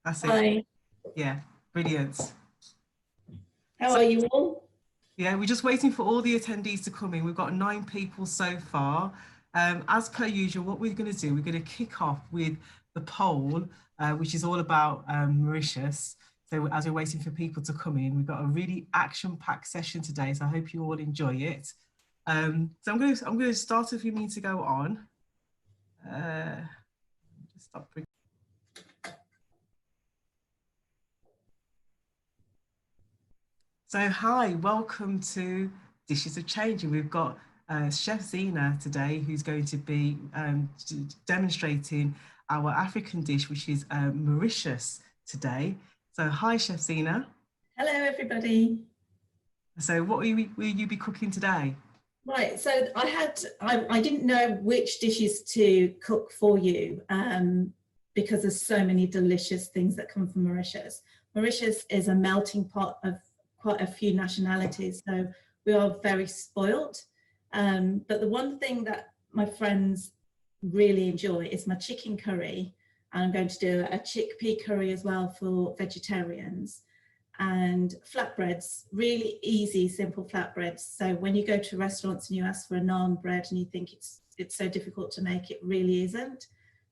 That's it. Hi, Yeah, brilliant. how So, are you all? yeah, we're just waiting for all the attendees to come in. We've got 9 people so far. As per usual, what we're going to do, we're going to kick off with the poll, which is all about Mauritius. So as we're waiting for people to come in, we've got a really action-packed session today. So I hope you all enjoy it. So I'm going to start if you mean to go on. Just stop. So hi, welcome to Dishes of Change. And we've got Chef Zena today, who's going to be demonstrating our African dish, which is Mauritius today. So hi, Chef Zena. Hello, everybody. So what will you be cooking today? Right, so I didn't know which dishes to cook for you because there's so many delicious things that come from Mauritius. Mauritius is a melting pot of quite a few nationalities, so we are very spoilt. But the one thing that my friends really enjoy is my chicken curry. And I'm going to do a chickpea curry as well for vegetarians. And flatbreads, really easy, simple flatbreads. So when you go to restaurants and you ask for a naan bread and you think it's so difficult to make, it really isn't.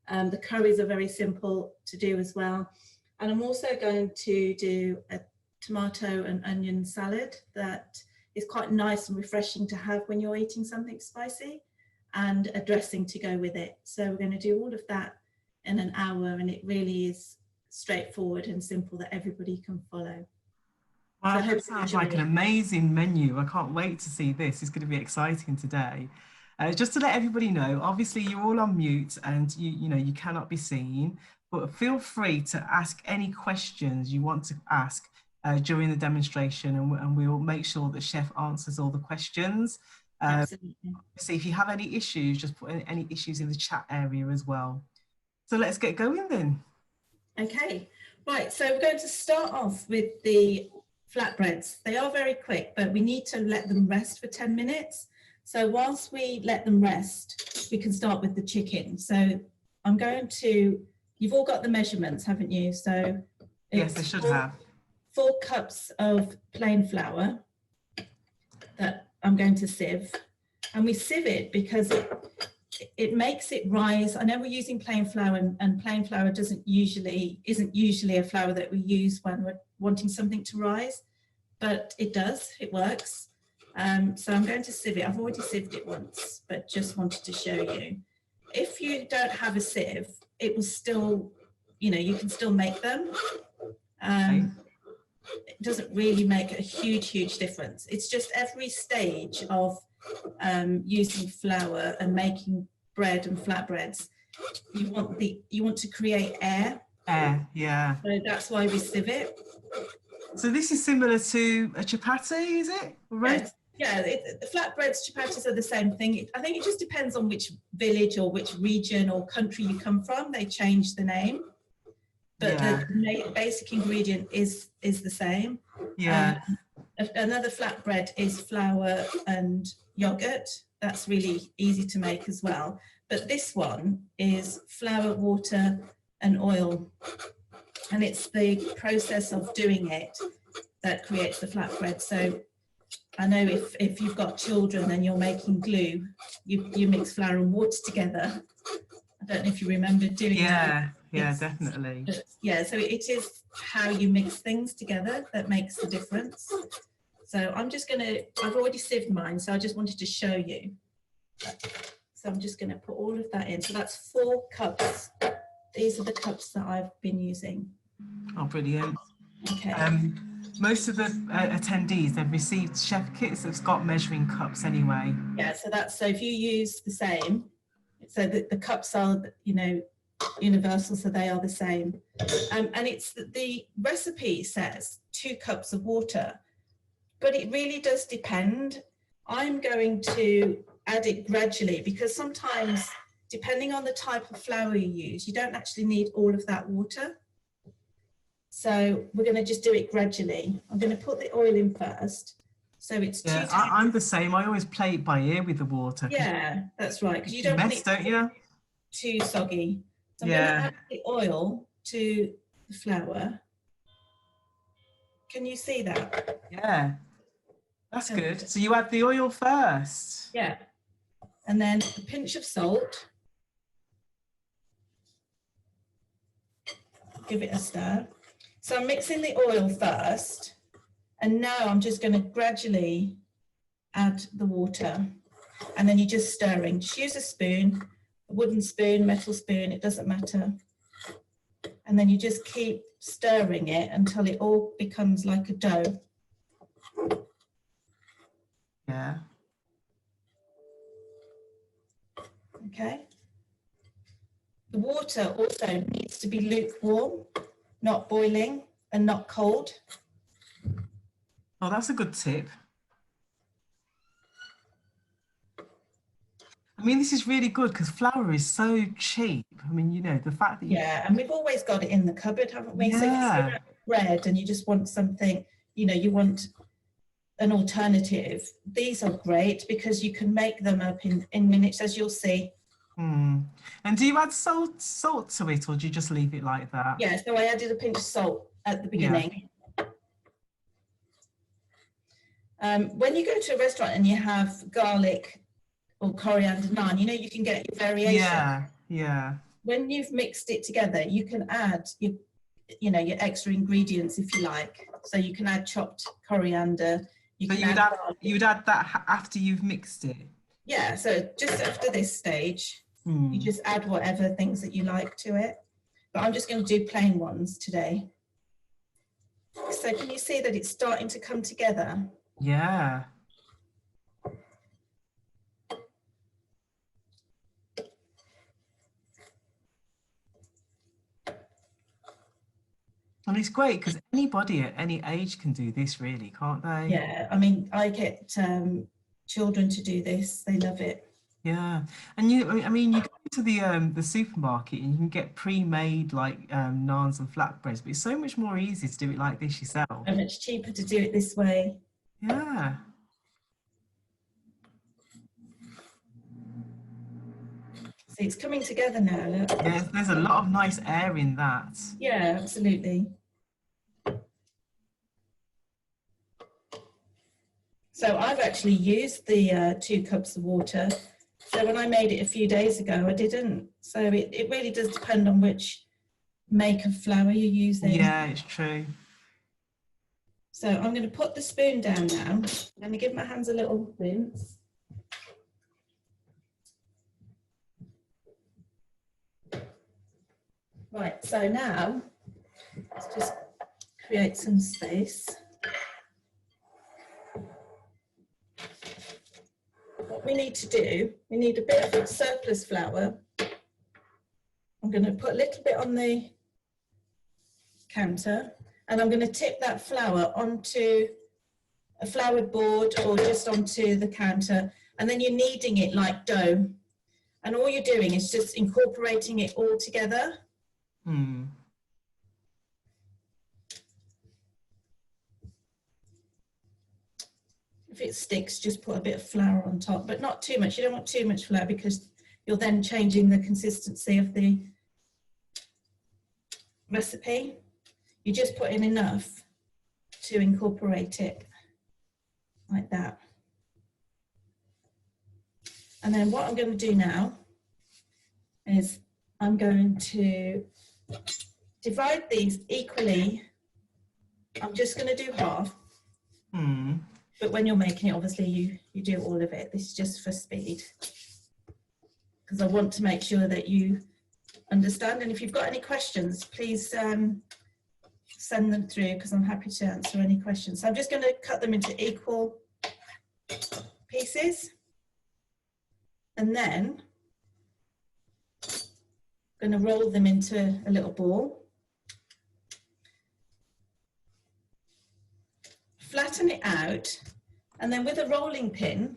The curries are very simple to do as well. And I'm also going to do a tomato and onion salad that is quite nice and refreshing to have when you're eating something spicy, and a dressing to go with it. So we're going to do all of that in an hour, and it really is straightforward and simple that everybody can follow. Wow, So that sounds like an amazing menu. I can't wait to see this. It's going to be exciting today. Just to let everybody know, obviously you're all on mute and you cannot be seen, but feel free to ask any questions you want to ask during the demonstration, and we'll make sure that Chef answers all the questions. Absolutely. So if you have any issues, just put any issues in the chat area as well. So let's get going then. Okay, right, so we're going to start off with the flatbreads. They are very quick, but we need to let them rest for 10 minutes. So whilst we let them rest, we can start with the chicken. So I'm going to, you've all got the measurements, haven't you? So yes, I should have. 4 cups of plain flour that I'm going to sieve. And we sieve it because it makes it rise. I know we're using plain flour, and plain flour isn't usually a flour that we use when we're wanting something to rise, but it does, it works. So I'm going to sieve it. I've already sieved it once, but just wanted to show you. If you don't have a sieve, it will still, you can still make them. It doesn't really make a huge difference. It's just every stage of using flour and making bread and flatbreads, you want to create air. Yeah. So that's why we sieve it. So this is similar to a chapati, is it? Right? Yeah, the flatbreads, chapatis are the same thing. I think it just depends on which village or which region or country you come from. They change the name, but the basic ingredient is the same. Yeah. Another flatbread is flour and yogurt. That's really easy to make as well. But this one is flour, water, and oil. And it's the process of doing it that creates the flatbread. So I know if you've got children and you're making glue, you mix flour and water together. I don't know if you remember doing that. Yeah, definitely. Yeah, so it is how you mix things together that makes the difference. So I've already sieved mine, so I just wanted to show you. So I'm just going to put all of that in. So that's 4 cups. These are the cups that I've been using. Oh, brilliant. Okay. Most of the attendees, they've received chef kits that's got measuring cups anyway. Yeah, so if you use the same, so the cups are, universal, so they are the same. And it's the recipe says 2 cups of water, but it really does depend. I'm going to add it gradually because sometimes, depending on the type of flour you use, you don't actually need all of that water. So we're going to just do it gradually. I'm going to put the oil in first. So it's I'm the same. I always play it by ear with the water. Yeah, that's right. Because you don't want it don't you? too soggy. So I'm going to add the oil to the flour. Can you see that? Yeah, that's good. So you add the oil first. Yeah. And then a pinch of salt. Give it a stir. So I'm mixing the oil first, and now I'm just going to gradually add the water, and then you're just stirring. Just use a spoon, a wooden spoon, metal spoon, it doesn't matter. And then you just keep stirring it until it all becomes like a dough. Yeah. Okay. The water also needs to be lukewarm, not boiling and not cold. Oh, that's a good tip. I mean, this is really good because flour is so cheap. I mean, you know, the fact that you... Yeah, and we've always got it in the cupboard, haven't we? Yeah. So if you're out of bread and you just want something, you know, you want an alternative, these are great because you can make them up in minutes, as you'll see. And do you add salt to it, or do you just leave it like that? Yeah, so I added a pinch of salt at the beginning. Yeah. When you go to a restaurant and you have garlic or coriander naan, you know, you can get your variation. Yeah, yeah. When you've mixed it together, you can add your, you know, your extra ingredients if you like. So you can add chopped coriander. So you would add that after you've mixed it? Yeah, so just after this stage, you just add whatever things that you like to it. But I'm just going to do plain ones today. So can you see that it's starting to come together? Yeah. And it's great because anybody at any age can do this, really, can't they? Yeah, I mean, I get children to do this. They love it. Yeah, and I mean, you go to the supermarket and you can get pre-made like naans and flatbreads, but it's so much more easy to do it like this yourself. So much cheaper to do it this way. Yeah. See, it's coming together now. Look. Yeah, there's a lot of nice air in that. Yeah, absolutely. So I've actually used the 2 cups of water. So when I made it a few days ago, I didn't. So it really does depend on which make of flour you're using. Yeah, it's true. So I'm going to put the spoon down now. I'm going to give my hands a little rinse. Right, so now let's just create some space. What we need to do, we need a bit of surplus flour. I'm going to put a little bit on the counter, and I'm going to tip that flour onto a floured board or just onto the counter, and then you're kneading it like dough. And all you're doing is just incorporating it all together. If it sticks, just put a bit of flour on top, but not too much. You don't want too much flour because you're then changing the consistency of the recipe. You just put in enough to incorporate it like that. And then what I'm going to do now is I'm going to divide these equally. I'm just going to do half. But when you're making it, obviously you do all of it. This is just for speed, because I want to make sure that you understand. And if you've got any questions, please send them through, because I'm happy to answer any questions. So I'm just going to cut them into equal pieces, and then I'm going to roll them into a little ball. Flatten it out, and then with a rolling pin,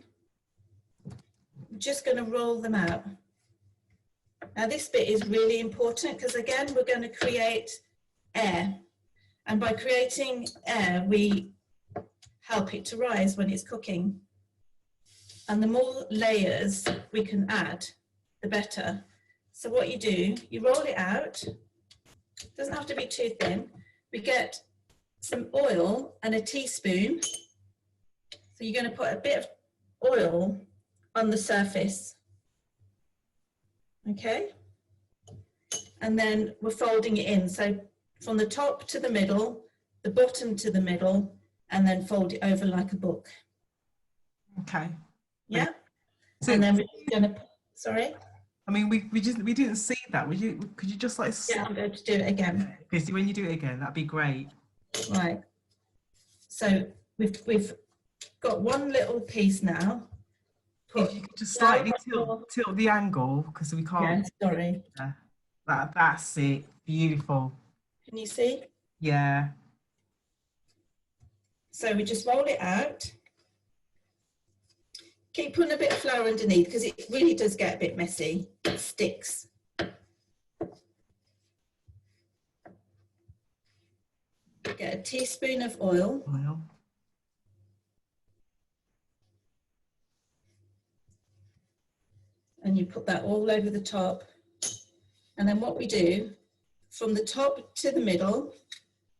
I'm just going to roll them out. Now this bit is really important because, again, we're going to create air, and by creating air we help it to rise when it's cooking, and the more layers we can add, the better. So what you do, you roll it out, It doesn't have to be too thin. We get some oil and a teaspoon. So you're going to put a bit of oil on the surface. Okay. And then we're folding it in. So from the top to the middle, the bottom to the middle, and then fold it over like a book. Okay. Yeah. So, and then we're going to, sorry? I mean, we didn't see that. Could you just like... Yeah, I'm going to do it again. Because when you do it again, that'd be great. Right. So we've got one little piece now. If you could just slightly tilt the angle, because we can't... Yeah, sorry. That's it. Beautiful. Can you see? Yeah. So we just roll it out. Keep putting a bit of flour underneath because it really does get a bit messy. It sticks. Get a teaspoon of oil. And you put that all over the top. And then what we do, from the top to the middle,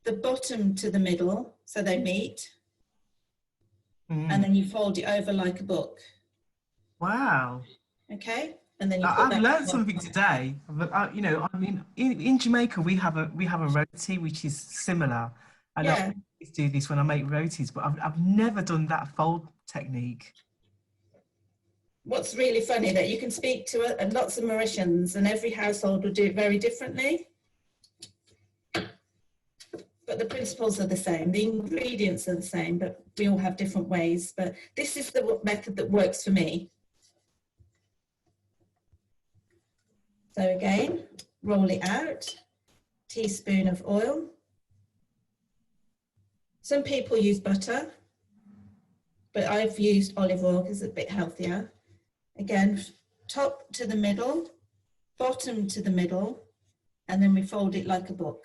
the bottom to the middle, so they meet. And then you fold it over like a book. Wow. Okay. And then you I've learned something today. You know, I mean, in Jamaica we have a roti which is similar, and I always do this when I make rotis, but I've never done that fold technique. What's really funny that you can speak to lots of Mauritians, and every household will do it very differently. But the principles are the same, the ingredients are the same, but we all have different ways. But this is the method that works for me. So again, roll it out, teaspoon of oil. Some people use butter, but I've used olive oil because it's a bit healthier. Again, top to the middle, bottom to the middle, and then we fold it like a book.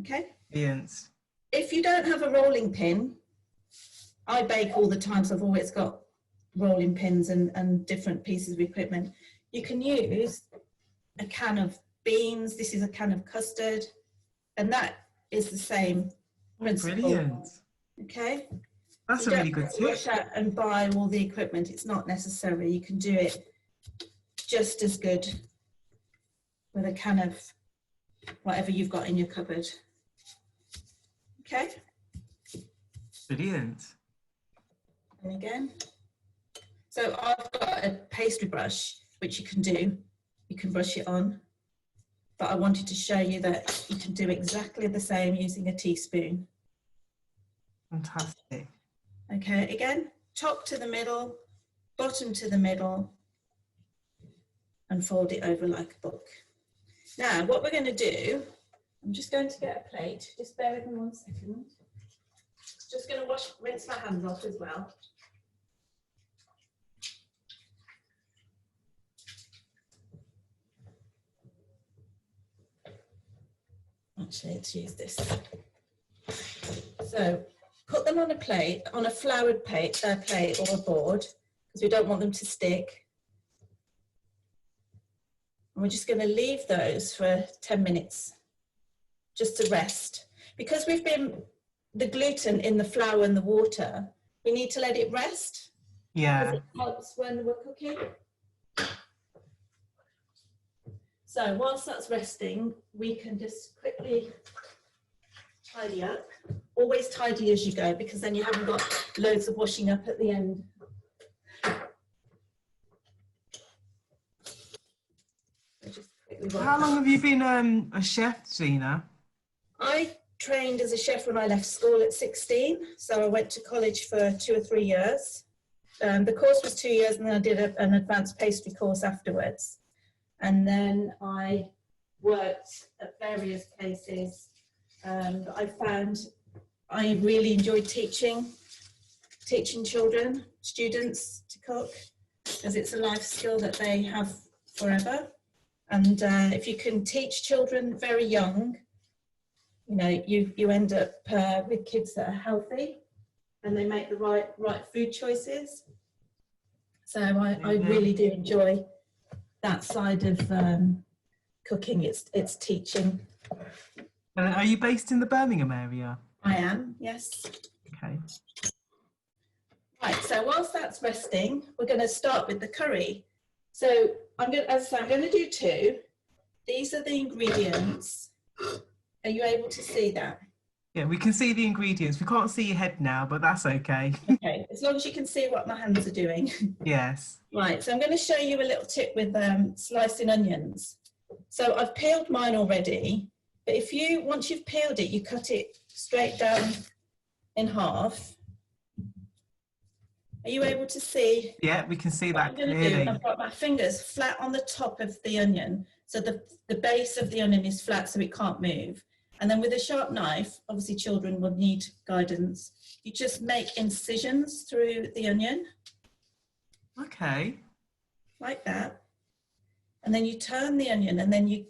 Okay? Yes. If you don't have a rolling pin, I bake all the time, so I've always got rolling pins and different pieces of equipment. You can use a can of beans. This is a can of custard, and that is the same principle. Brilliant. Okay? That's a really good tip. Rush out and buy all the equipment. It's not necessary. You can do it just as good with a can of whatever you've got in your cupboard. Okay? Brilliant. And again. So I've got a pastry brush, which you can do. You can brush it on. But I wanted to show you that you can do exactly the same using a teaspoon. Fantastic. Okay, again, top to the middle, bottom to the middle, and fold it over like a book. Now, what we're going to do, I'm just going to get a plate. Just bear with me 1 second. Just going to rinse my hands off as well. Actually, let's use this. So, put them on a plate, on a floured plate or a board, because we don't want them to stick. And we're just going to leave those for 10 minutes, just to rest. Because we've been the gluten in the flour and the water, we need to let it rest. Yeah. Because it helps when we're cooking. So whilst that's resting, we can just quickly tidy up. Always tidy as you go, because then you haven't got loads of washing up at the end. How long have you been a chef, Gina? I trained as a chef when I left school at 16. So I went to college for 2 or 3 years. The course was 2 years, and then I did an advanced pastry course afterwards. And then I worked at various places. I found I really enjoyed teaching children, students to cook, because it's a life skill that they have forever. And if you can teach children very young, you know, you end up with kids that are healthy and they make the right food choices. So I really do enjoy that side of cooking, it's teaching. And are you based in the Birmingham area? I am, yes. Okay. Right, so whilst that's resting, we're going to start with the curry. So I'm going to do 2. These are the ingredients. Are you able to see that? Yeah, we can see the ingredients. We can't see your head now, but that's okay. Okay, as long as you can see what my hands are doing. Yes. Right, so I'm going to show you a little tip with slicing onions. So I've peeled mine already, but once you've peeled it, you cut it straight down in half. Are you able to see? Yeah, we can see that clearly. clearly. I've got my fingers flat on the top of the onion, so the base of the onion is flat so it can't move. And then with a sharp knife, obviously children will need guidance, you just make incisions through the onion. Okay. Like that. And then you turn the onion and then you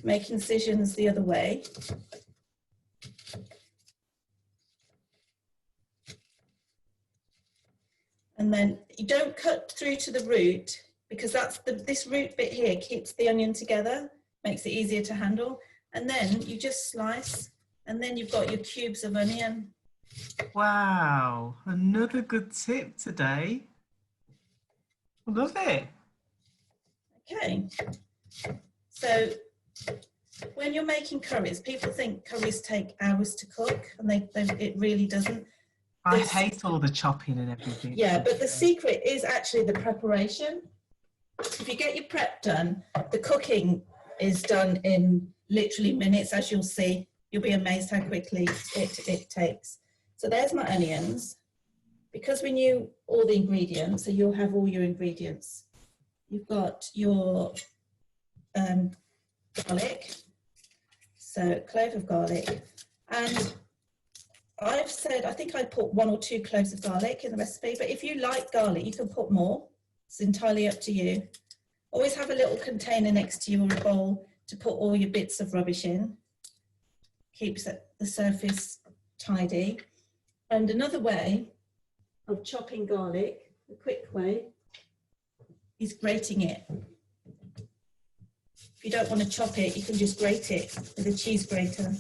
make incisions the other way. And then you don't cut through to the root, because this root bit here keeps the onion together, makes it easier to handle. And then you just slice, and then you've got your cubes of onion. Wow, another good tip today. I love it. Okay, so when you're making curries, people think curries take hours to cook, and it really doesn't. I hate all the chopping and everything. Yeah, but the secret is actually the preparation. If you get your prep done, the cooking is done in literally minutes, as you'll see. You'll be amazed how quickly it takes. So there's my onions. Because we knew all the ingredients, so you'll have all your ingredients. You've got your garlic, so a clove of garlic, and I think I put 1 or 2 cloves of garlic in the recipe, but if you like garlic, you can put more. It's entirely up to you. Always have a little container next to you or a bowl to put all your bits of rubbish in. Keeps the surface tidy. And another way of chopping garlic, a quick way, is grating it. If you don't want to chop it, you can just grate it with a cheese grater.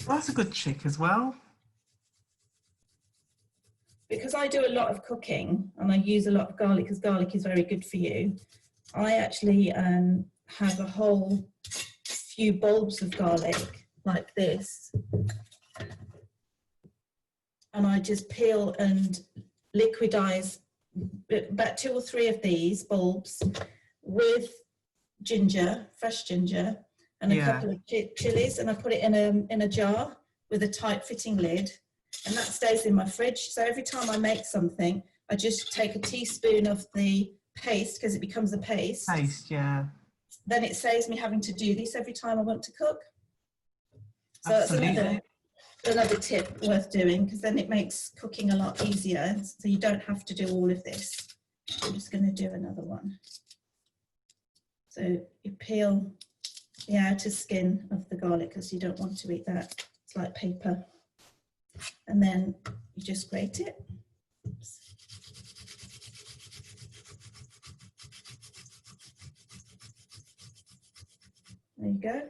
Well, that's a good trick as well. Because I do a lot of cooking and I use a lot of garlic, because garlic is very good for you, I actually have a whole few bulbs of garlic like this, and I just peel and liquidize about 2 or 3 of these bulbs with ginger, fresh ginger, and a couple of chilies, and I put it in a jar with a tight fitting lid, and that stays in my fridge. So every time I make something, I just take a teaspoon of the paste, because it becomes a paste. Paste, yeah. Then it saves me having to do this every time I want to cook. So Absolutely. that's another tip worth doing, because then it makes cooking a lot easier, so you don't have to do all of this. I'm just going to do another one. So you peel the outer skin of the garlic, because you don't want to eat that. It's like paper. And then you just grate it. Oops. There you go.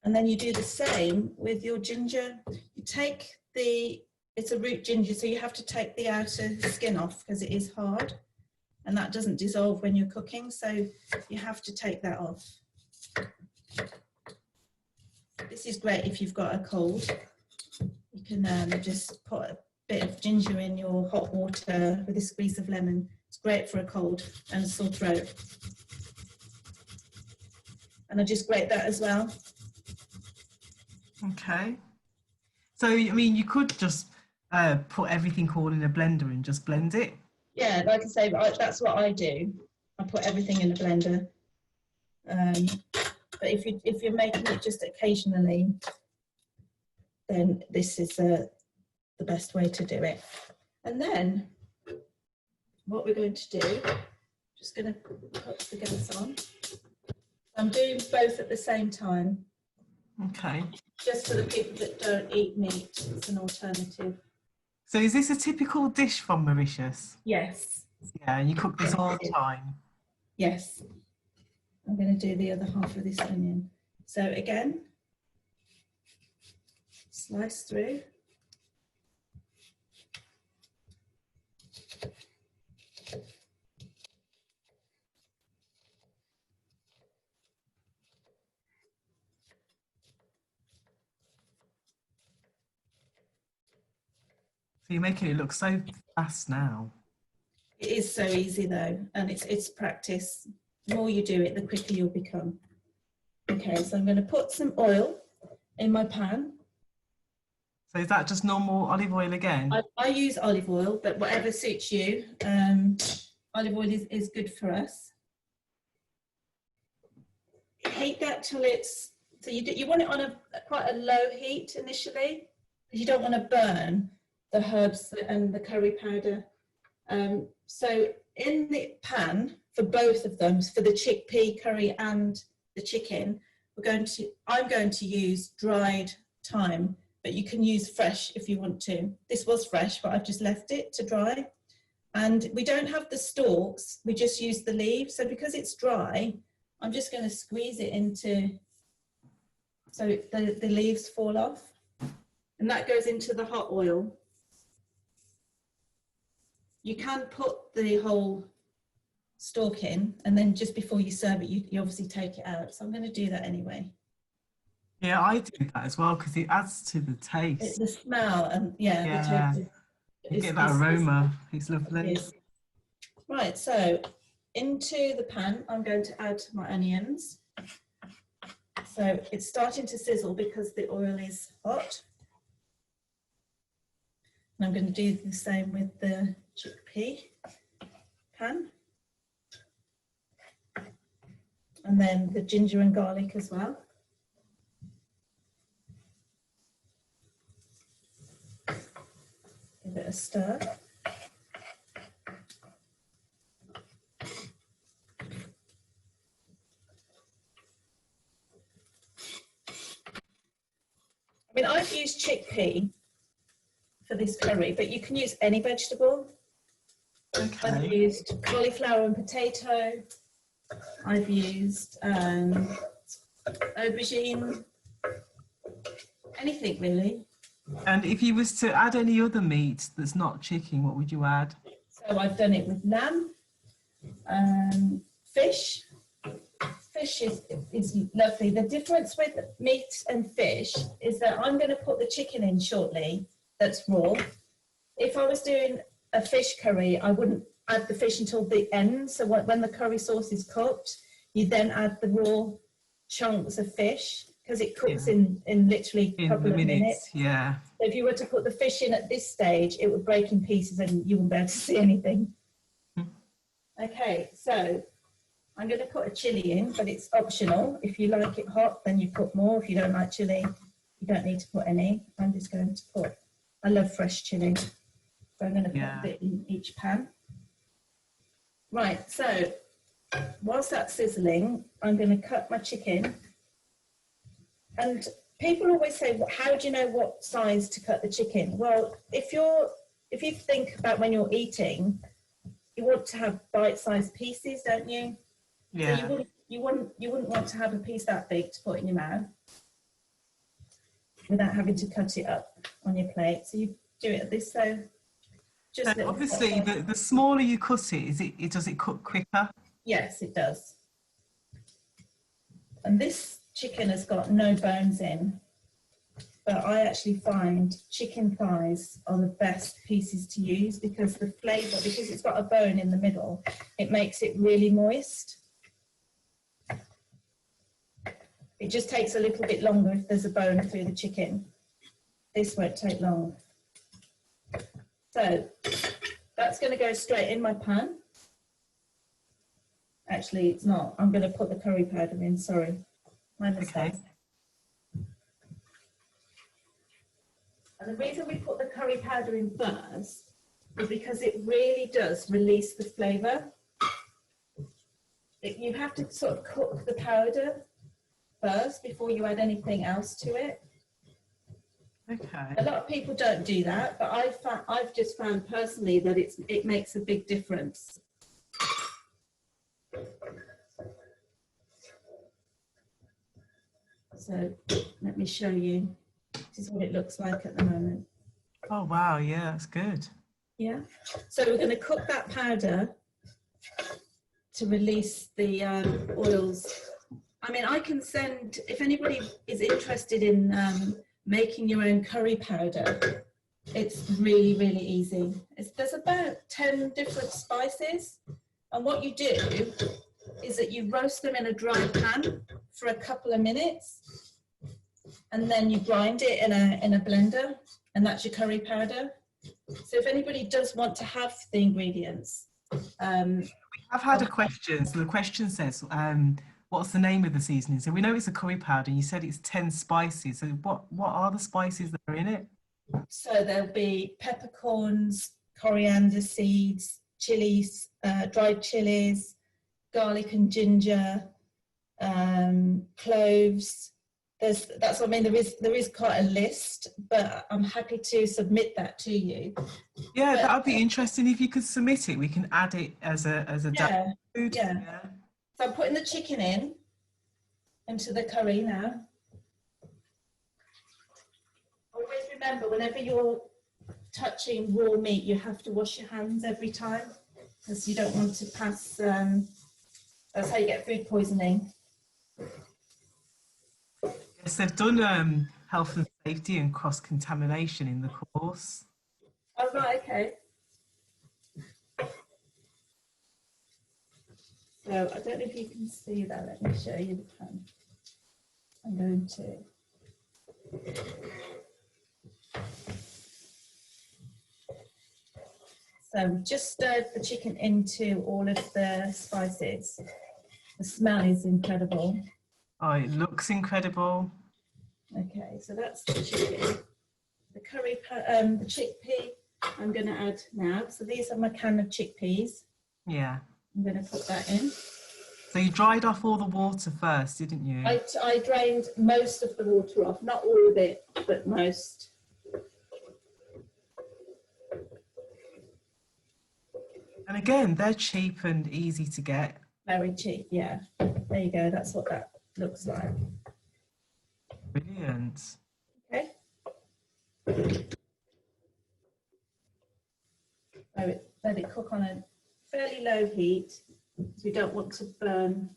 And then you do the same with your ginger. You take it's a root ginger, so you have to take the outer skin off because it is hard, and that doesn't dissolve when you're cooking, so you have to take that off. This is great if you've got a cold. You can just put a bit of ginger in your hot water with a squeeze of lemon. It's great for a cold and a sore throat. And I just grate that as well. Okay. So, I mean, you could just put everything all in a blender and just blend it. Yeah, like I say, that's what I do. I put everything in a blender. But if you're making it just occasionally, then this is the best way to do it. And then what we're going to do, just going to put the gas on. I'm doing both at the same time. Okay. Just for the people that don't eat meat, it's an alternative. So is this a typical dish from Mauritius? Yes. Yeah, and you cook this all the time? Yes. I'm going to do the other half of this onion. So again, slice through. So you're making it look so fast now. It is so easy though, and it's practice. The more you do it, the quicker you'll become. Okay, so I'm going to put some oil in my pan. So is that just normal olive oil again? I use olive oil, but whatever suits you. Olive oil is good for us. Heat that till it's, so you want it on quite a low heat initially, because you don't want to burn the herbs and the curry powder. So in the pan, for both of them, for the chickpea curry and the chicken, I'm going to use dried thyme, but you can use fresh if you want to. This was fresh, but I've just left it to dry. And we don't have the stalks, we just use the leaves. So because it's dry, I'm just going to squeeze it into, so the leaves fall off. And that goes into the hot oil. You can put the whole stalk in, and then just before you serve it, you obviously take it out. So I'm going to do that anyway. Yeah, I do that as well because it adds to the taste. The smell and Yeah, the taste. You get that aroma. It's lovely. Right, so into the pan, I'm going to add my onions. So it's starting to sizzle because the oil is hot. And I'm going to do the same with the chickpea pan. And then the ginger and garlic as well. Give it a stir. I mean, I've used chickpea for this curry, but you can use any vegetable. Okay. I've used cauliflower and potato. I've used aubergine, anything really. And if you was to add any other meat that's not chicken, what would you add? So I've done it with lamb, fish. Fish is lovely. The difference with meat and fish is that I'm going to put the chicken in shortly that's raw. If I was doing a fish curry, I wouldn't add the fish until the end. So when the curry sauce is cooked, you then add the raw chunks of fish because it cooks in literally a couple of minutes. Yeah. So if you were to put the fish in at this stage, it would break in pieces and you wouldn't be able to see anything. Okay, so I'm going to put a chilli in, but it's optional. If you like it hot, then you put more. If you don't like chilli, you don't need to put any. I'm just going to put, I love fresh chilli. So I'm going to put a bit in each pan. Right, so whilst that's sizzling, I'm going to cut my chicken. And people always say, well, how do you know what size to cut the chicken? Well, if you think about when you're eating, you want to have bite-sized pieces, don't you? Yeah. So you wouldn't want to have a piece that big to put in your mouth without having to cut it up on your plate. So you do it at this, so just obviously the smaller you cut it, does it cook quicker? Yes, it does. And this chicken has got no bones in, but I actually find chicken thighs are the best pieces to use because the flavour, because it's got a bone in the middle, it makes it really moist. It just takes a little bit longer if there's a bone through the chicken. This won't take long. So that's going to go straight in my pan. Actually, it's not. I'm going to put the curry powder in, sorry. My mistake. Okay. And the reason we put the curry powder in first is because it really does release the flavour. You have to sort of cook the powder first before you add anything else to it. Okay. A lot of people don't do that, but I've just found personally that it makes a big difference. So let me show you. This is what it looks like at the moment. Oh, wow. Yeah, that's good. Yeah. So we're going to cook that powder to release the oils. I mean, I can send, if anybody is interested in making your own curry powder, it's really, really easy. There's about 10 different spices. And what you do is that you roast them in a dry pan for a couple of minutes, and then you grind it in a blender, and that's your curry powder. So if anybody does want to have the ingredients. I've had a question. So the question says, what's the name of the seasoning? So we know it's a curry powder, and you said it's 10 spices. So what are the spices that are in it? So there'll be peppercorns, coriander seeds, chilies, dried chilies, garlic and ginger, cloves. That's what I mean. There is quite a list, but I'm happy to submit that to you. Yeah, that would be interesting if you could submit it. We can add it as a food. Yeah. So I'm putting the chicken into the curry now. Always remember, whenever you're touching raw meat, you have to wash your hands every time, because you don't want to pass. That's how you get food poisoning. Yes, they've done health and safety and cross-contamination in the course. Oh, right, okay. So I don't know if you can see that. Let me show you the pan. I'm going to. So we've just stirred the chicken into all of the spices. The smell is incredible. Oh, it looks incredible. Okay, so that's the chicken. The curry, the chickpea, I'm going to add now. So these are my can of chickpeas. Yeah. I'm going to put that in. So you dried off all the water first, didn't you? I drained most of the water off, not all of it, but most. And again, they're cheap and easy to get. Very cheap, yeah. There you go, that's what that looks like. Brilliant. Okay. Let it cook on a fairly low heat, because we don't want to burn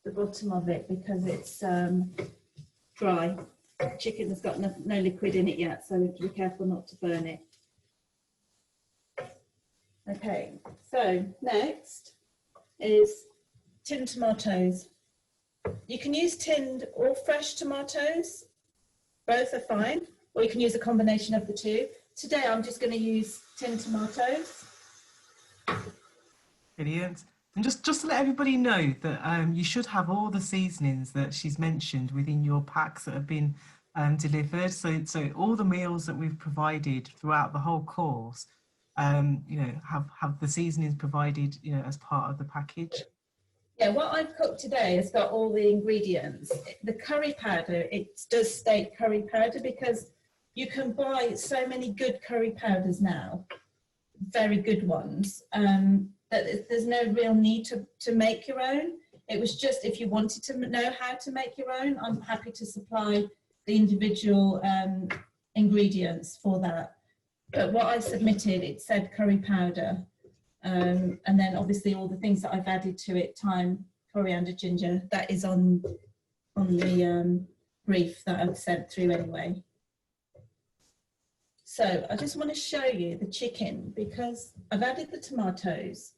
the bottom of it because it's dry. Chicken has got no liquid in it yet, so we have to be careful not to burn it. Okay, so next is tinned tomatoes. You can use tinned or fresh tomatoes, both are fine, or you can use a combination of the two. Today I'm just going to use tinned tomatoes. Brilliant. And just to let everybody know that you should have all the seasonings that she's mentioned within your packs that have been delivered. So all the meals that we've provided throughout the whole course, have the seasonings provided, as part of the package. Yeah, what I've cooked today has got all the ingredients. The curry powder, it does state curry powder because you can buy so many good curry powders now, very good ones, that there's no real need to make your own. It was just if you wanted to know how to make your own, I'm happy to supply the individual ingredients for that. But what I submitted, it said curry powder. And then obviously all the things that I've added to it, thyme, coriander, ginger, that is on the brief that I've sent through anyway. So I just want to show you the chicken because I've added the tomatoes.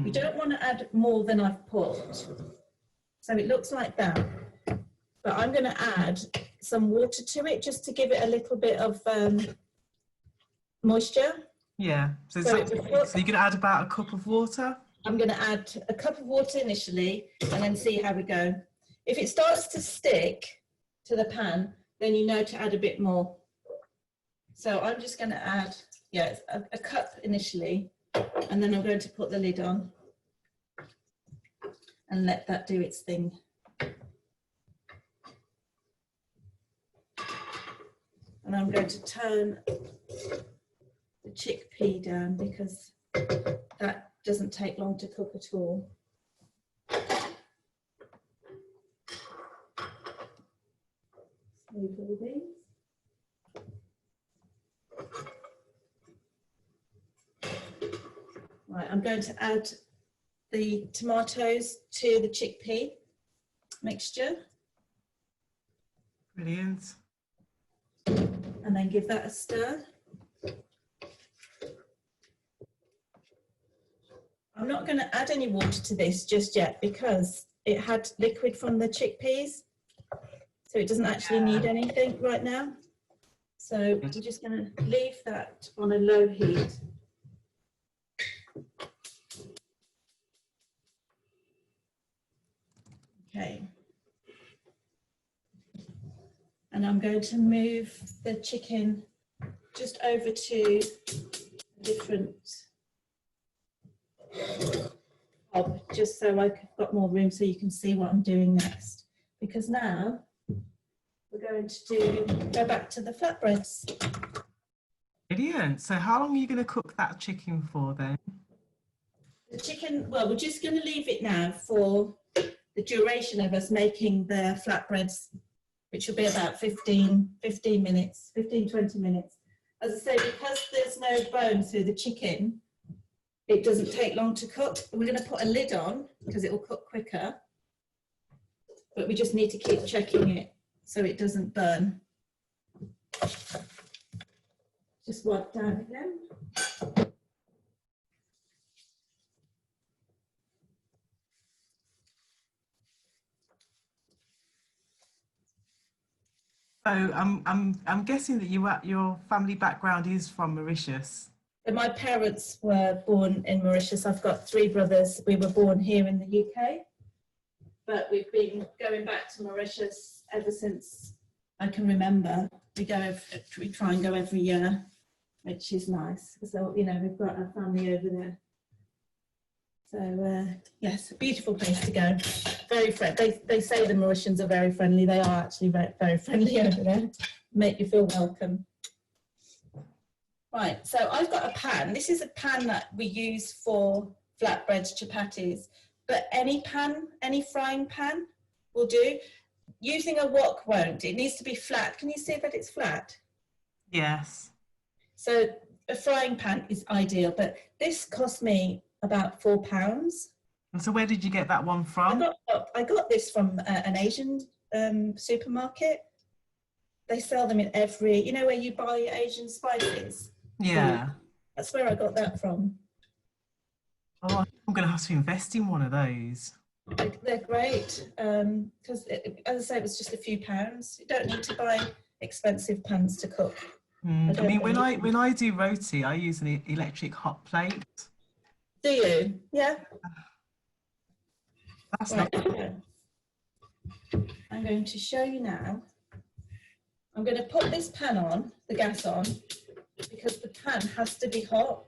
We don't want to add more than I've put. So it looks like that. But I'm going to add some water to it just to give it a little bit of moisture. Yeah, so you're going to add about a cup of water? I'm going to add a cup of water initially and then see how we go. If it starts to stick to the pan, then you know to add a bit more. So I'm just going to add, a cup initially, and then I'm going to put the lid on and let that do its thing. And I'm going to turn the chickpea down because that doesn't take long to cook at all. Move all these. Right, I'm going to add the tomatoes to the chickpea mixture. Brilliant. And then give that a stir. I'm not going to add any water to this just yet because it had liquid from the chickpeas, so it doesn't actually need anything right now. So I'm just going to leave that on a low heat. Okay. And I'm going to move the chicken just over to a different hob, just so I've got more room so you can see what I'm doing next. Because now we're going to go back to the flatbreads. Brilliant. So how long are you going to cook that chicken for then? The chicken, well, we're just going to leave it now for the duration of us making the flatbreads, which will be about 15 minutes, 20 minutes. As I say, because there's no bone through the chicken, it doesn't take long to cook. We're going to put a lid on because it will cook quicker, but we just need to keep checking it so it doesn't burn. Just wipe down again. So I'm guessing that your family background is from Mauritius. My parents were born in Mauritius. I've got 3 brothers. We were born here in the UK, but we've been going back to Mauritius ever since I can remember. We try and go every year, which is nice. So, you know, we've got our family over there. So, yes, a beautiful place to go. Very friendly. They say the Mauritians are very friendly. They are actually very, very friendly over there. Make you feel welcome. Right, so I've got a pan. This is a pan that we use for flatbreads, chapatis, but any pan, any frying pan will do. Using a wok won't. It needs to be flat. Can you see that it's flat? Yes. So a frying pan is ideal, but this cost me about £4. And so where did you get that one from? I got this from an Asian supermarket. They sell them in every, you know, where you buy Asian spices. Yeah. That's where I got that from. Oh, I'm going to have to invest in one of those. They're great because, as I say, it was just a few pounds. You don't need to buy expensive pans to cook. I mean, when I do roti, I use an electric hot plate. Do you? Yeah. That's right. not. Okay. I'm going to show you now. I'm going to put this pan on, the gas on, because the pan has to be hot.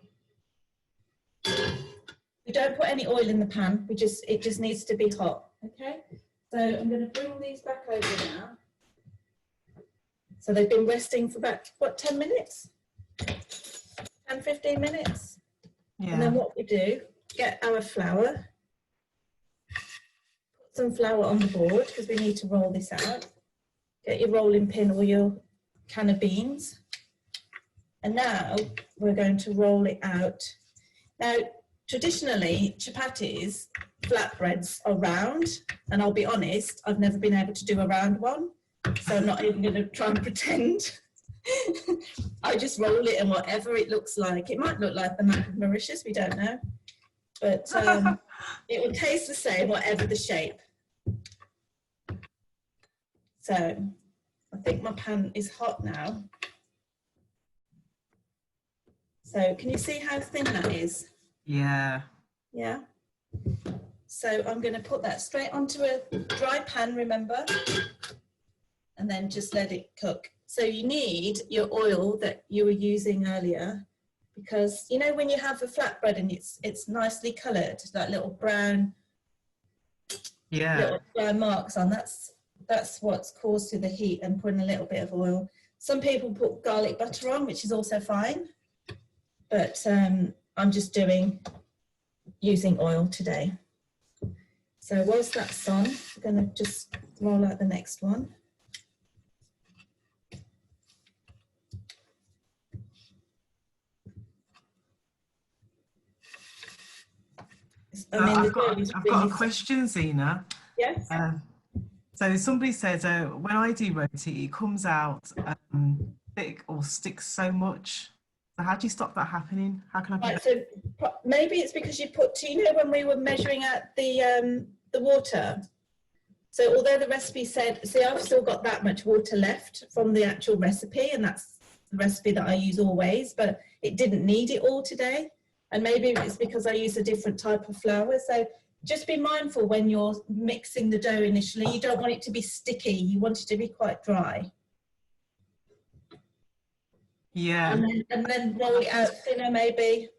We don't put any oil in the pan. It just needs to be hot. Okay. So I'm going to bring these back over now. So they've been resting for about, what, 10 minutes? 10, 15 minutes? Yeah. And then what we do, get our flour, put some flour on the board because we need to roll this out. Get your rolling pin or your can of beans. And now we're going to roll it out. Now, traditionally, chapatis, flatbreads are round. And I'll be honest, I've never been able to do a round one. So I'm not even going to try and pretend. I just roll it and whatever it looks like. It might look like the map of Mauritius, we don't know. But it will taste the same, whatever the shape. So I think my pan is hot now. So can you see how thin that is? Yeah. Yeah. So I'm going to put that straight onto a dry pan, remember, and then just let it cook. So you need your oil that you were using earlier, because you know when you have a flatbread and it's nicely coloured, that little brown, little brown marks on. That's what's caused through the heat and putting a little bit of oil. Some people put garlic butter on, which is also fine, but I'm just using oil today. So whilst that's on, I'm going to just roll out the next one. I mean, the dough is I've got a really, question, Zena. yes. So somebody says when I do roti, it comes out thick or sticks so much. So how do you stop that happening? How can I Right, prevent? so maybe it's because you put, do you know when we were measuring out the water? So although the recipe said, see, I've still got that much water left from the actual recipe, and that's the recipe that I use always, but it didn't need it all today. And maybe it's because I use a different type of flour. So just be mindful when you're mixing the dough initially. You don't want it to be sticky. You want it to be quite dry. Yeah, And then roll it out thinner, maybe.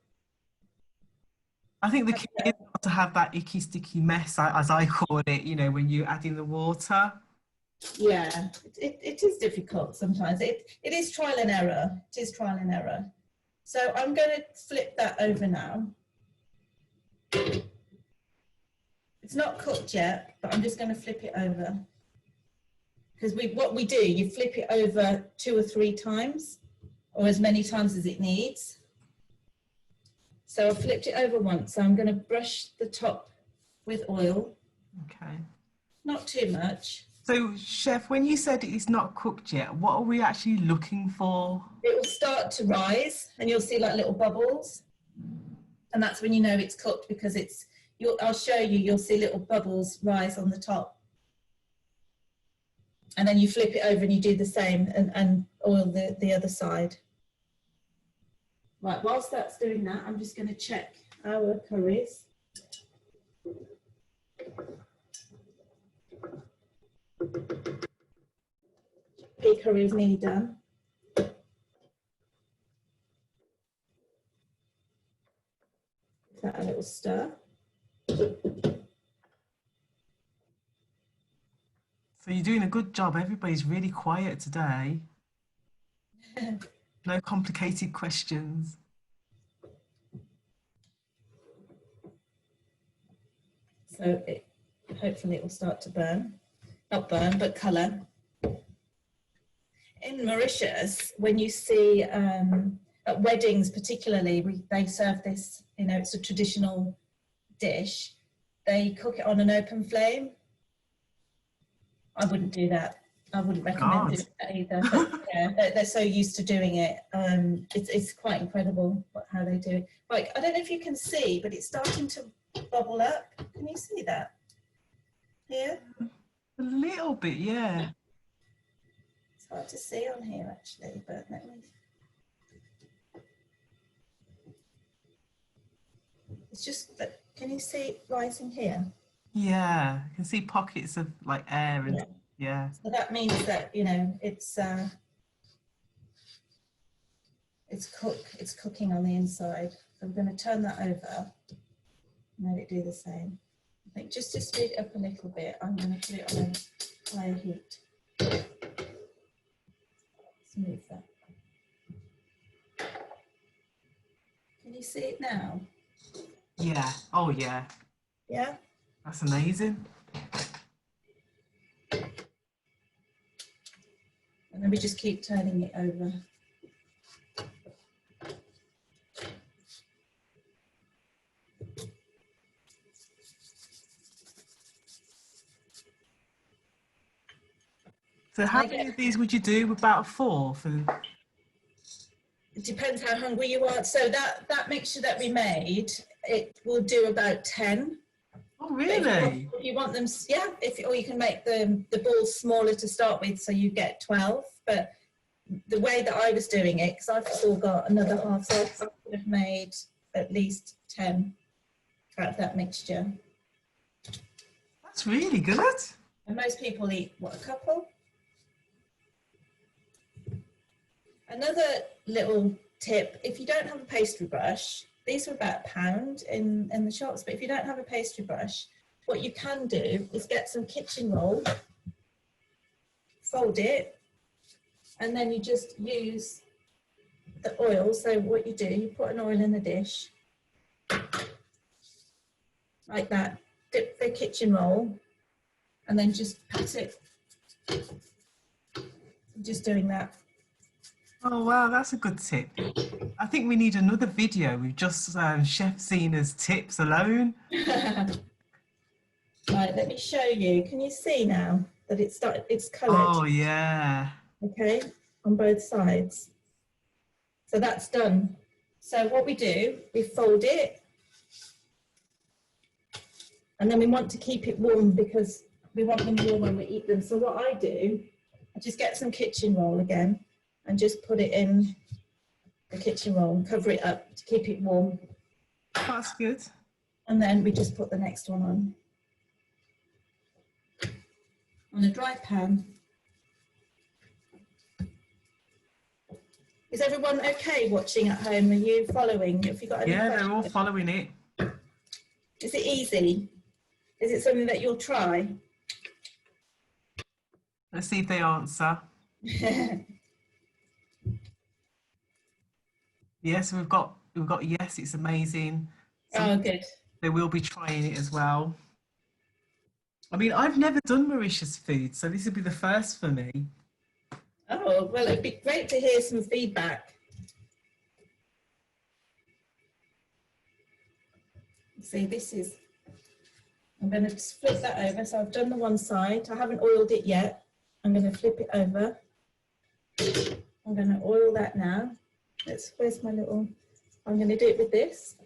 I think the key is not to have that icky, sticky mess, as I call it. You know, when you add in the water. Yeah, it is difficult sometimes. It is trial and error. It is trial and error. So I'm going to flip that over now. It's not cooked yet, but I'm just going to flip it over. Because what we do, you flip it over 2 or 3 times, or as many times as it needs. So I flipped it over once. So I'm going to brush the top with oil. Okay. Not too much. So, Chef, when you said it's not cooked yet, what are we actually looking for? It will start to rise, and you'll see like little bubbles. And that's when you know it's cooked, because I'll show you, you'll see little bubbles rise on the top. And then you flip it over and you do the same and oil the other side. Right, whilst that's doing that, I'm just going to check our curries. Pea curry is nearly done. Give that a little stir. So you're doing a good job. Everybody's really quiet today. No complicated questions. So hopefully it will start to burn. Not burn, but colour. In Mauritius, when you see at weddings particularly, they serve this, you know, it's a traditional dish. They cook it on an open flame. I wouldn't do that. I wouldn't recommend doing that either. But yeah, they're so used to doing it. It's quite incredible how they do it. Like, I don't know if you can see, but it's starting to bubble up. Can you see that? Here? A little bit, yeah. It's hard to see on here actually, but let me. It's just that, can you see it rising here? Yeah, you can see pockets of like air and yeah. So that means that, you know, it's cooking on the inside. So I'm going to turn that over and let it do the same. I think just to speed it up a little bit, I'm going to put it on a higher heat. Let's move that. Can you see it now? Yeah. Oh yeah. Yeah? That's amazing. And then we just keep turning it over. So how many of these would you do? About 4 for? It depends how hungry you are. So that mixture that we made, it will do about 10. Oh really? If you want them, yeah. Or you can make the balls smaller to start with, so you get 12. But the way that I was doing it, because I've still got another half, so I would have made at least 10 out of that mixture. That's really good. And most people eat, what, a couple? Another little tip, if you don't have a pastry brush, these are about £1 in the shops, but if you don't have a pastry brush, what you can do is get some kitchen roll, fold it, and then you just use the oil. So what you do, you put an oil in the dish, like that, dip the kitchen roll, and then just pat it. I'm just doing that. Oh, wow, that's a good tip. I think we need another video with just Chef Zena's tips alone. Right, let me show you. Can you see now that it's coloured? Oh, yeah. Okay, on both sides. So that's done. So what we do, we fold it, and then we want to keep it warm because we want them warm when we eat them. So what I do, I just get some kitchen roll again and just put it in the kitchen roll and cover it up to keep it warm. That's good. And then we just put the next one on a dry pan. Is everyone okay watching at home? Are you following? Have you got any Yeah, questions? they're all following it. Is it easy? Is it something that you'll try? Let's see if they answer. Yes, we've got yes, it's amazing. Oh, good. They will be trying it as well. I mean, I've never done Mauritius food, so this will be the first for me. Oh, well, it'd be great to hear some feedback. See, this is, I'm going to flip that over. So I've done the one side. I haven't oiled it yet. I'm going to flip it over. I'm going to oil that now. Where's my little, I'm going to do it with this.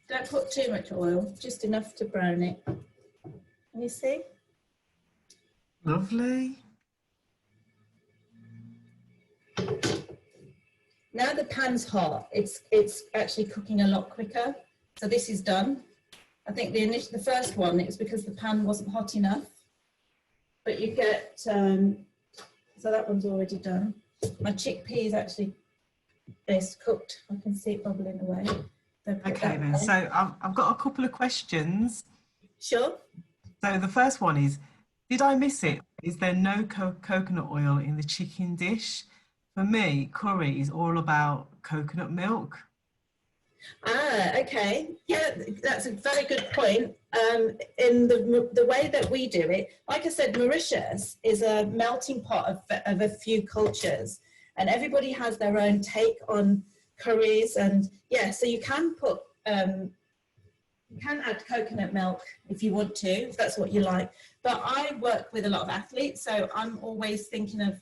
Don't put too much oil, just enough to brown it. Can you see? Lovely. Now the pan's hot, it's actually cooking a lot quicker. So this is done. I think the first one, it was because the pan wasn't hot enough. But you get, so that one's already done. My chickpea is actually cooked. I can see it bubbling away. So Okay then, so I've got a couple of questions. Sure. So the first one is, did I miss it? Is there no coconut oil in the chicken dish? For me, curry is all about coconut milk. Ah, okay. Yeah, that's a very good point. In the way that we do it, like I said, Mauritius is a melting pot of a few cultures, and everybody has their own take on curries. And yeah, so you can put, you can add coconut milk if you want to, if that's what you like. But I work with a lot of athletes, so I'm always thinking of,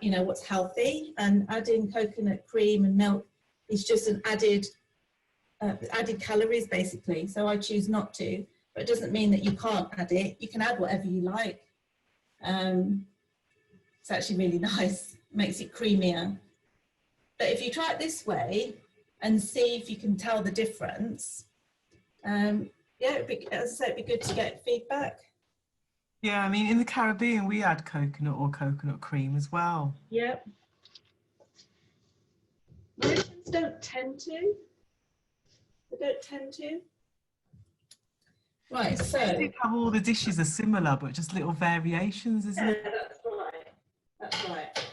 you know, what's healthy, and adding coconut cream and milk is just an added calories basically. So I choose not to, but it doesn't mean that you can't add it. You can add whatever you like. It's actually really nice, makes it creamier. But if you try it this way and see if you can tell the difference, yeah, as I say, it'd be good to get feedback. Yeah, I mean, in the Caribbean, we add coconut or coconut cream as well. Yep. Mauritians don't tend to. They don't tend to. Right, so. How all the dishes are similar, but just little variations, isn't it? Yeah, that's right. That's right.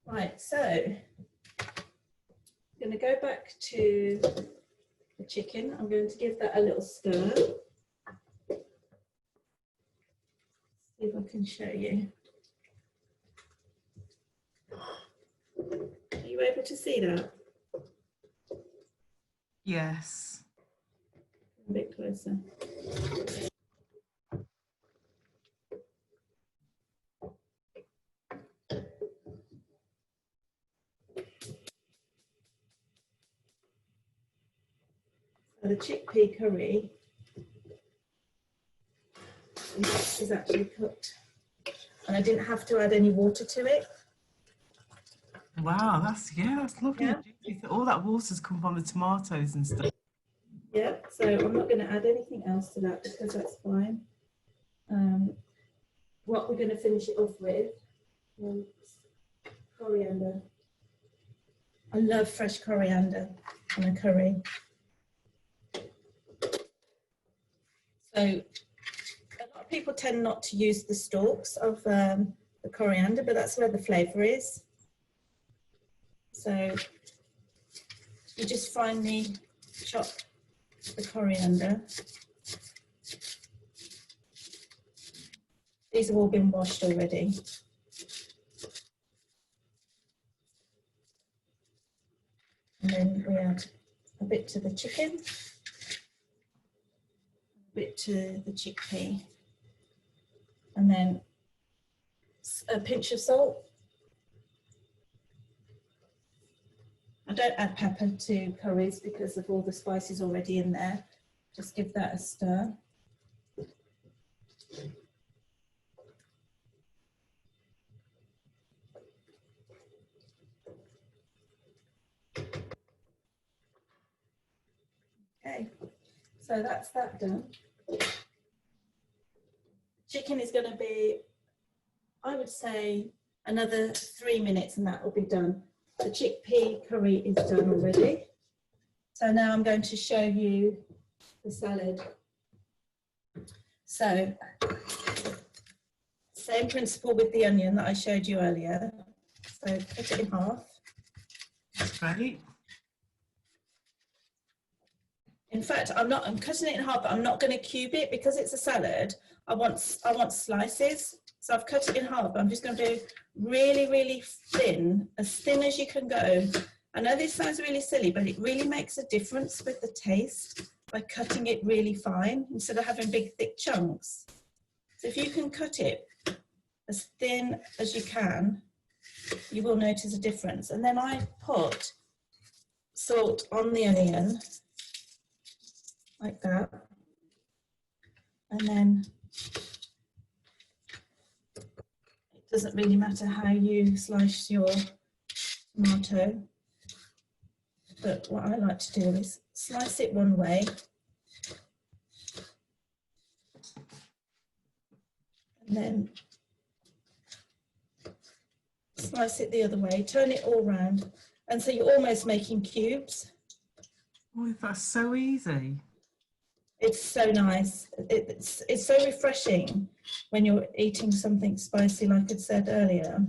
Right, so I'm going to go back to the chicken. I'm going to give that a little stir. See if I can show you. Are you able to see that? Yes. A bit closer. So the chickpea curry is actually cooked, and I didn't have to add any water to it. Wow, that's lovely. Yeah. All that water's come from the tomatoes and stuff. Yeah, so I'm not going to add anything else to that because that's fine. What we're going to finish it off with is coriander. I love fresh coriander on a curry. So a lot of people tend not to use the stalks of the coriander, but that's where the flavour is. So you just finely chop the coriander. These have all been washed already. And then we add a bit to the chicken, a bit to the chickpea, and then a pinch of salt. I don't add pepper to curries because of all the spices already in there. Just give that a stir. Okay, so that's that done. Chicken is going to be, I would say, another 3 minutes and that will be done. The chickpea curry is done already. So now I'm going to show you the salad. So, same principle with the onion that I showed you earlier. So cut it in half. That's great. In fact, I'm cutting it in half, but I'm not going to cube it because it's a salad. I want slices. So I've cut it in half, but I'm just going to do really, really thin as you can go. I know this sounds really silly, but it really makes a difference with the taste by cutting it really fine instead of having big, thick chunks. So if you can cut it as thin as you can, you will notice a difference. And then I put salt on the onion, like that. And then it doesn't really matter how you slice your tomato, but what I like to do is slice it one way and then slice it the other way, turn it all round, and so you're almost making cubes. Oh, that's so easy. It's so nice. It's so refreshing when you're eating something spicy, like I said earlier.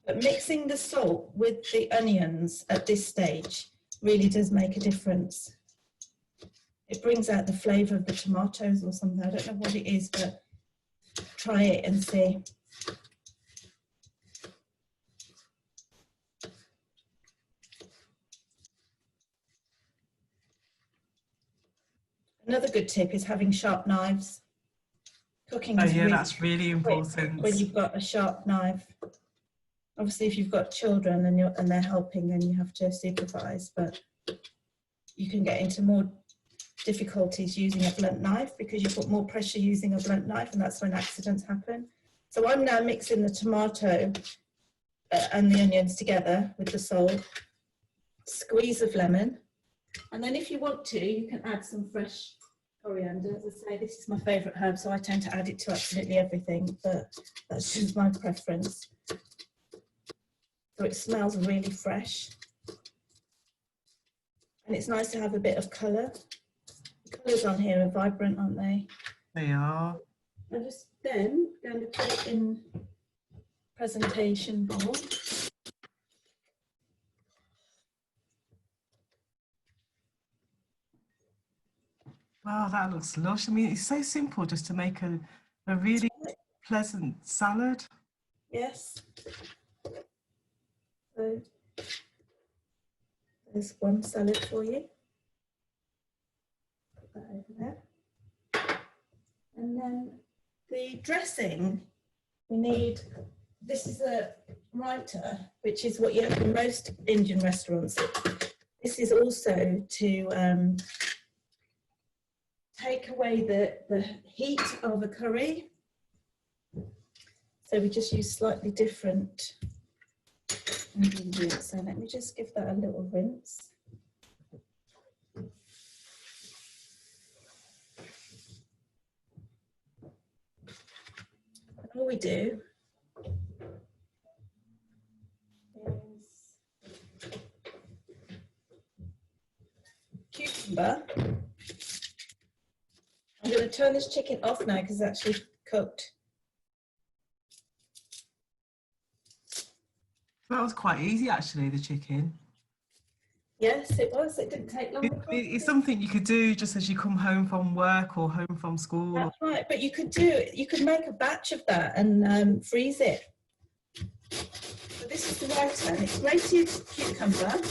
But mixing the salt with the onions at this stage really does make a difference. It brings out the flavour of the tomatoes or something. I don't know what it is, but try it and see. Another good tip is having sharp knives. Cooking is that's really important when you've got a sharp knife. Obviously, if you've got children and they're helping, then you have to supervise, but you can get into more difficulties using a blunt knife because you put more pressure using a blunt knife, and that's when accidents happen. So I'm now mixing the tomato and the onions together with the salt, squeeze of lemon, and then if you want to, you can add some fresh coriander. As I say, this is my favourite herb, so I tend to add it to absolutely everything, but that's just my preference. So it smells really fresh. And it's nice to have a bit of colour. The colours on here are vibrant, aren't they? They are. I'm just then going to put it in presentation bowl. Wow, that looks lush. I mean, it's so simple just to make a really pleasant salad. Yes. So there's one salad for you. Put that over there. And then the dressing, we need, this is a raita, which is what you have in most Indian restaurants. This is also to take away the heat of a curry. So we just use slightly different ingredients. So let me just give that a little rinse. And all we do is cucumber. I'm going to turn this chicken off now because it's actually cooked. That was quite easy, actually, the chicken. Yes, it was. It didn't take long. It's something you could do just as you come home from work or home from school. That's right, but you could make a batch of that and freeze it. So this is the writer, and it's grated cucumber.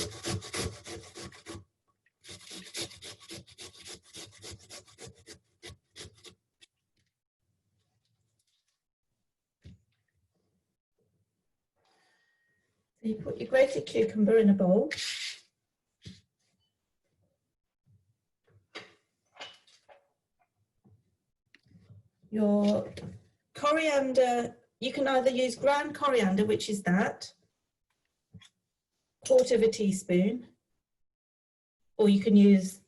So you put your grated cucumber in a bowl. Your coriander, you can either use ground coriander, which is that, 1/4 teaspoon, or you can use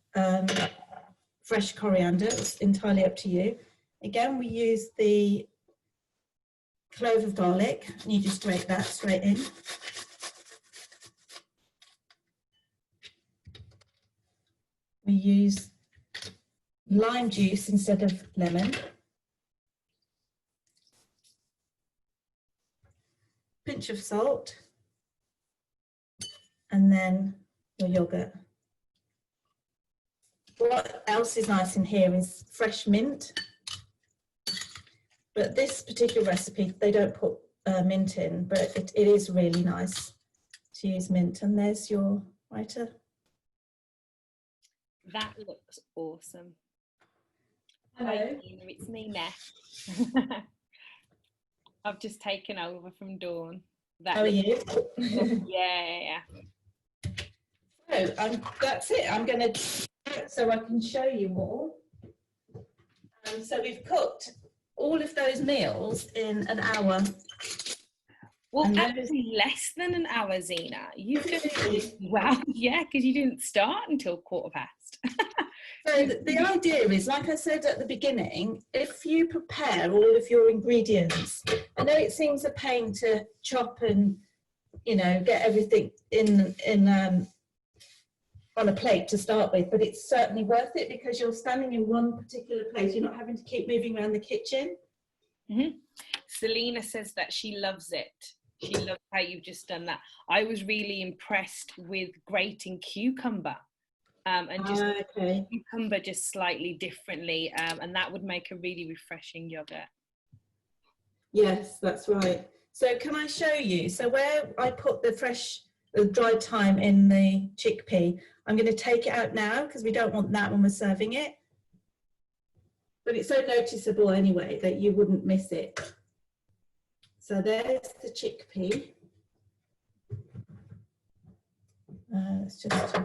fresh coriander. It's entirely up to you. Again, we use the clove of garlic, and you just grate that straight in. We use lime juice instead of lemon. Pinch of salt, and then your yogurt. What else is nice in here is fresh mint, but this particular recipe they don't put mint in, but it is really nice to use mint. And there's your writer. That looks awesome. Hello. Hi, Nina, it's me, Ness. I've just taken over from Dawn. How are you? Yeah. So that's it. I'm going to, so I can show you all. So we've cooked all of those meals in an hour. Well, actually less than an hour, Zena. You've just, wow, yeah, because you didn't start until 15:15. So the idea is, like I said at the beginning, if you prepare all of your ingredients, I know it seems a pain to chop and, you know, get everything in on a plate to start with, but it's certainly worth it because you're standing in one particular place. You're not having to keep moving around the kitchen. Mm-hmm. Selena says that she loves it. She loves how you've just done that. I was really impressed with grating cucumber. And just cucumber just slightly differently, and that would make a really refreshing yogurt. Yes, that's right. So can I show you? So where I put the dried thyme in the chickpea, I'm going to take it out now because we don't want that when we're serving it. But it's so noticeable anyway that you wouldn't miss it. So there's the chickpea. Let's just...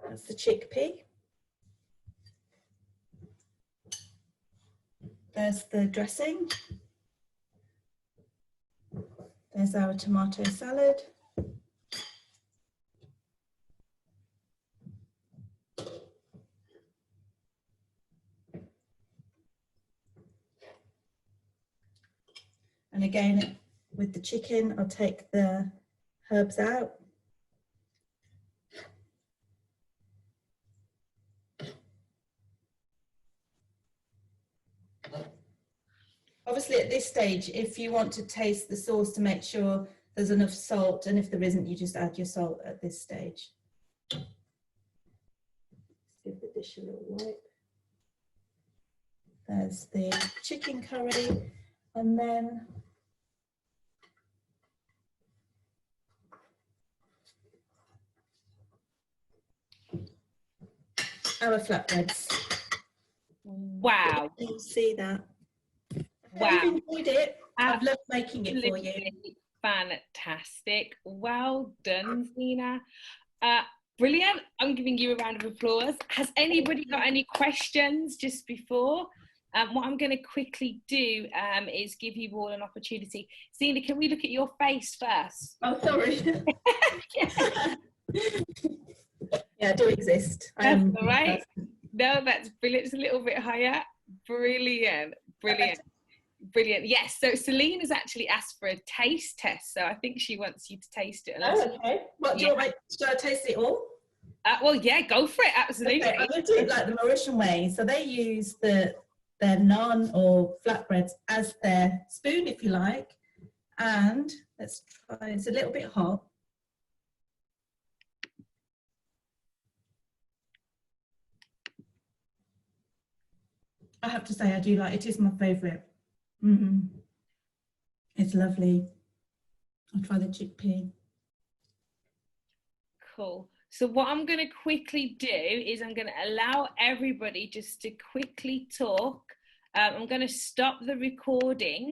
That's the chickpea. There's the dressing. There's our tomato salad. And again, with the chicken, I'll take the herbs out. Obviously at this stage, if you want to taste the sauce to make sure there's enough salt, and if there isn't, you just add your salt at this stage. Let's give the dish a little wipe. There's the chicken curry, and then our flatbreads. Wow. You can see that. Wow. I've enjoyed it. I've loved making it for you. Fantastic. Well done, Zena. Brilliant. I'm giving you a round of applause. Has anybody got any questions just before? What I'm going to quickly do is give you all an opportunity. Zena, can we look at your face first? Oh, sorry. Yeah, I do exist. That's all right. No, that's brilliant. It's a little bit higher. Brilliant. Brilliant. Brilliant. Yes, so Celine has actually asked for a taste test, so I think she wants you to taste it. Oh, okay. What do you want? Should I taste it all? Well, yeah, go for it. Absolutely. Okay, I'm going to do it like the Mauritian way. So they use their naan or flatbreads as their spoon, if you like, And let's try, it's a little bit hot. I have to say, I do like it. It is my favourite. It's lovely. I'll try the chickpea. Cool. So what I'm going to quickly do is I'm going to allow everybody just to quickly talk. I'm going to stop the recording